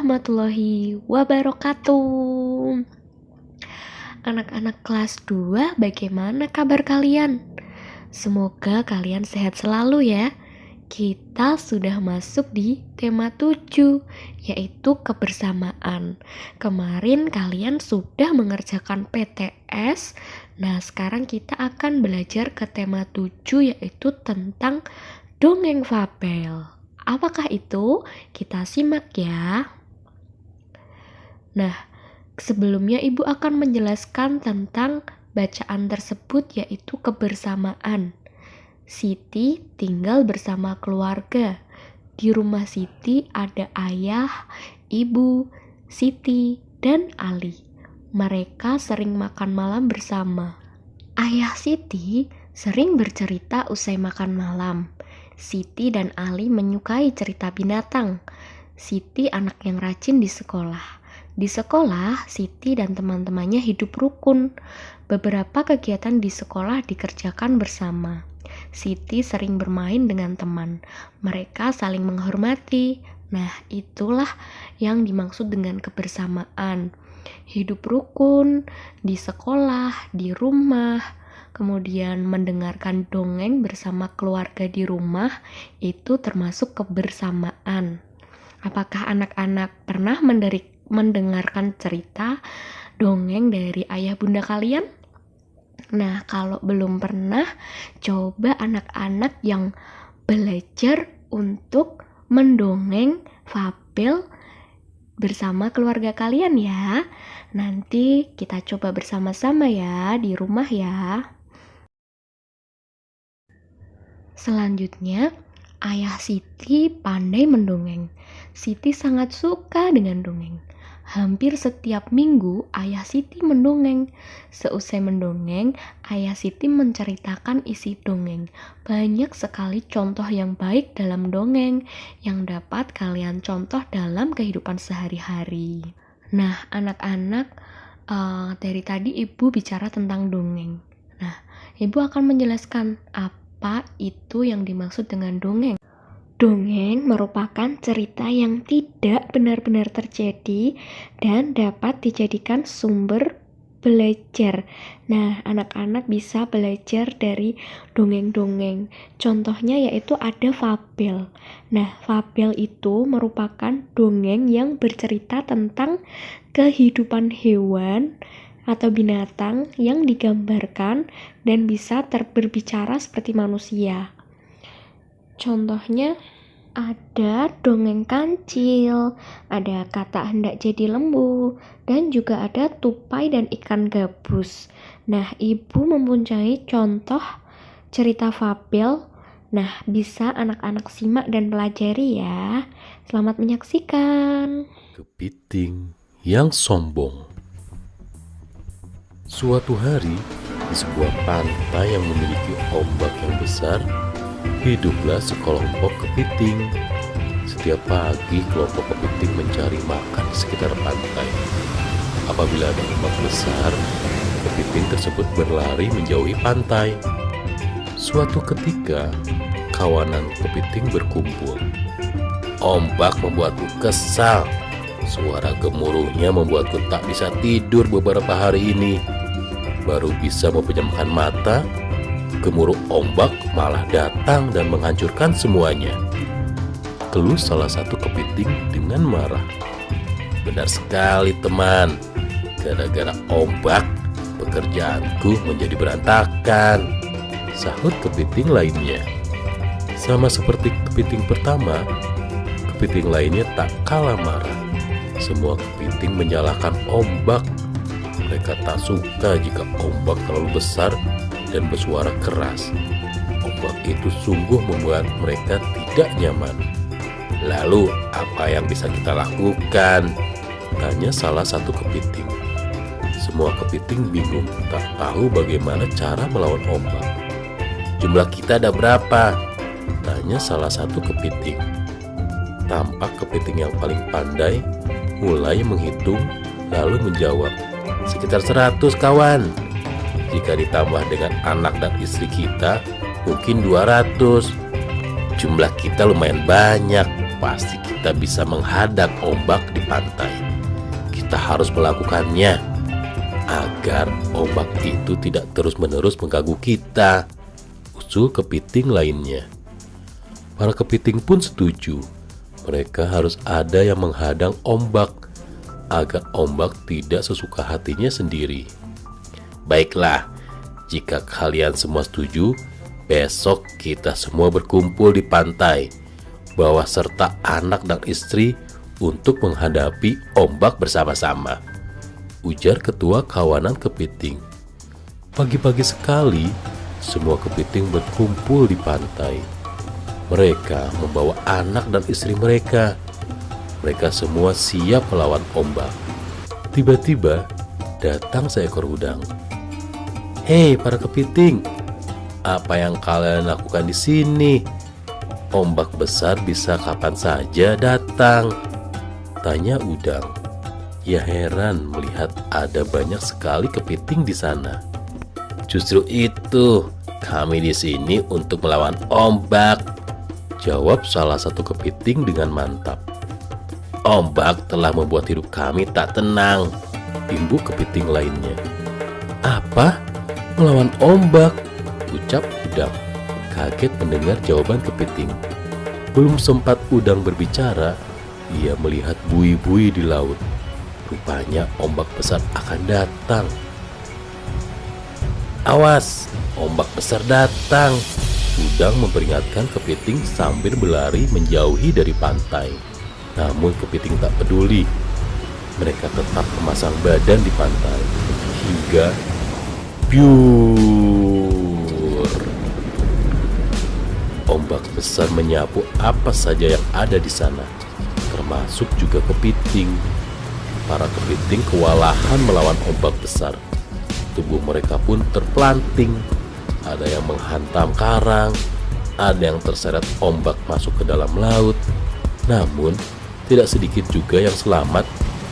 warahmatullahi wabarakatuh. Anak-anak kelas 2, bagaimana kabar kalian? Semoga kalian sehat selalu ya. Kita sudah masuk di tema 7, yaitu kebersamaan. Kemarin kalian sudah mengerjakan PTS. Nah, sekarang kita akan belajar ke tema 7, yaitu tentang dongeng fabel. Apakah itu? Kita simak ya. Nah, sebelumnya Ibu akan menjelaskan tentang bacaan tersebut, yaitu kebersamaan. Siti tinggal bersama keluarga. Di rumah Siti ada ayah, ibu, Siti, dan Ali. Mereka sering makan malam bersama. Ayah Siti sering bercerita usai makan malam. Siti dan Ali menyukai cerita binatang. Siti anak yang rajin di sekolah. Di sekolah, Siti dan teman-temannya hidup rukun. Beberapa kegiatan di sekolah dikerjakan bersama. Siti sering bermain dengan teman. Mereka saling menghormati. Nah, itulah yang dimaksud dengan kebersamaan. Hidup rukun, di sekolah, di rumah, kemudian mendengarkan dongeng bersama keluarga di rumah, itu termasuk kebersamaan. Apakah anak-anak pernah mendengarkan cerita dongeng dari ayah bunda kalian? Nah, kalau belum pernah, coba anak-anak yang belajar untuk mendongeng fabel bersama keluarga kalian ya. Nanti kita coba bersama-sama ya di rumah ya. Selanjutnya, ayah Siti pandai mendongeng. Siti sangat suka dengan dongeng. Hampir setiap minggu ayah Siti mendongeng. Seusai mendongeng, ayah Siti menceritakan isi dongeng. Banyak sekali contoh yang baik dalam dongeng yang dapat kalian contoh dalam kehidupan sehari-hari. Nah, anak-anak, dari tadi Ibu bicara tentang dongeng. Nah, Ibu akan menjelaskan apa itu yang dimaksud dengan dongeng. Dongeng merupakan cerita yang tidak benar-benar terjadi dan dapat dijadikan sumber belajar. Nah, anak-anak bisa belajar dari dongeng-dongeng. Contohnya yaitu ada fabel. Nah, fabel itu merupakan dongeng yang bercerita tentang kehidupan hewan atau binatang yang digambarkan dan bisa berbicara seperti manusia. Contohnya ada dongeng kancil, ada kata hendak jadi lembu, dan juga ada tupai dan ikan gabus. Nah, Ibu mempunyai contoh cerita fabel. Nah, bisa anak-anak simak dan pelajari ya. Selamat menyaksikan. Kepiting yang sombong. Suatu hari, di sebuah pantai yang memiliki ombak yang besar, hiduplah sekelompok kepiting. Setiap pagi, kelompok kepiting mencari makan di sekitar pantai. Apabila ada ombak besar, kepiting tersebut berlari menjauhi pantai. Suatu ketika, kawanan kepiting berkumpul. Ombak membuatku kesal. Suara gemuruhnya membuatku tak bisa tidur beberapa hari ini. Baru bisa memejamkan mata, gemuruh ombak malah datang dan menghancurkan semuanya. Keluh salah satu kepiting dengan marah. Benar sekali teman, gara-gara ombak pekerjaanku menjadi berantakan, sahut kepiting lainnya. Sama seperti kepiting pertama, kepiting lainnya tak kalah marah. Semua kepiting menyalahkan ombak. Mereka tak suka jika ombak terlalu besar dan bersuara keras. Ombak itu sungguh membuat mereka tidak nyaman. Lalu, apa yang bisa kita lakukan? Tanya salah satu kepiting. Semua kepiting bingung, tak tahu bagaimana cara melawan ombak. Jumlah kita ada berapa? Tanya salah satu kepiting. Tampak kepiting yang paling pandai mulai menghitung lalu menjawab, sekitar 100 kawan. Jika ditambah dengan anak dan istri kita, mungkin 200. Jumlah kita lumayan banyak. pasti kita bisa menghadang ombak di pantai. Kita harus melakukannya agar ombak itu tidak terus-menerus mengganggu kita, usul kepiting lainnya. Para kepiting pun setuju. Mereka harus ada yang menghadang ombak agar ombak tidak sesuka hatinya sendiri. Baiklah, jika kalian semua setuju, besok kita semua berkumpul di pantai, bawa serta anak dan istri untuk menghadapi ombak bersama-sama, ujar ketua kawanan kepiting. Pagi-pagi sekali, semua kepiting berkumpul di pantai. Mereka membawa anak dan istri mereka. Mereka semua siap melawan ombak. Tiba-tiba datang seekor udang. "Hei para kepiting, apa yang kalian lakukan di sini? Ombak besar bisa kapan saja datang," tanya udang. Ia heran melihat ada banyak sekali kepiting di sana. "Justru itu, kami di sini untuk melawan ombak," jawab salah satu kepiting dengan mantap. "Ombak telah membuat hidup kami tak tenang," imbu kepiting lainnya. "Apa? Melawan ombak?" ucap udang, kaget mendengar jawaban kepiting. Belum sempat udang berbicara, ia melihat buih-buih di laut. Rupanya ombak besar akan datang. "Awas, ombak besar datang!" udang memperingatkan kepiting sambil berlari menjauhi dari pantai. Namun kepiting tak peduli. Mereka tetap memasang badan di pantai hingga biur. Ombak besar menyapu apa saja yang ada di sana, termasuk juga kepiting. Para kepiting kewalahan melawan ombak besar. Tubuh mereka pun terpelanting. Ada yang menghantam karang, ada yang terseret ombak masuk ke dalam laut. Namun tidak sedikit juga yang selamat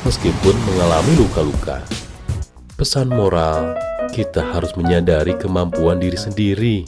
meskipun mengalami luka-luka. Pesan moral, kita harus menyadari kemampuan diri sendiri.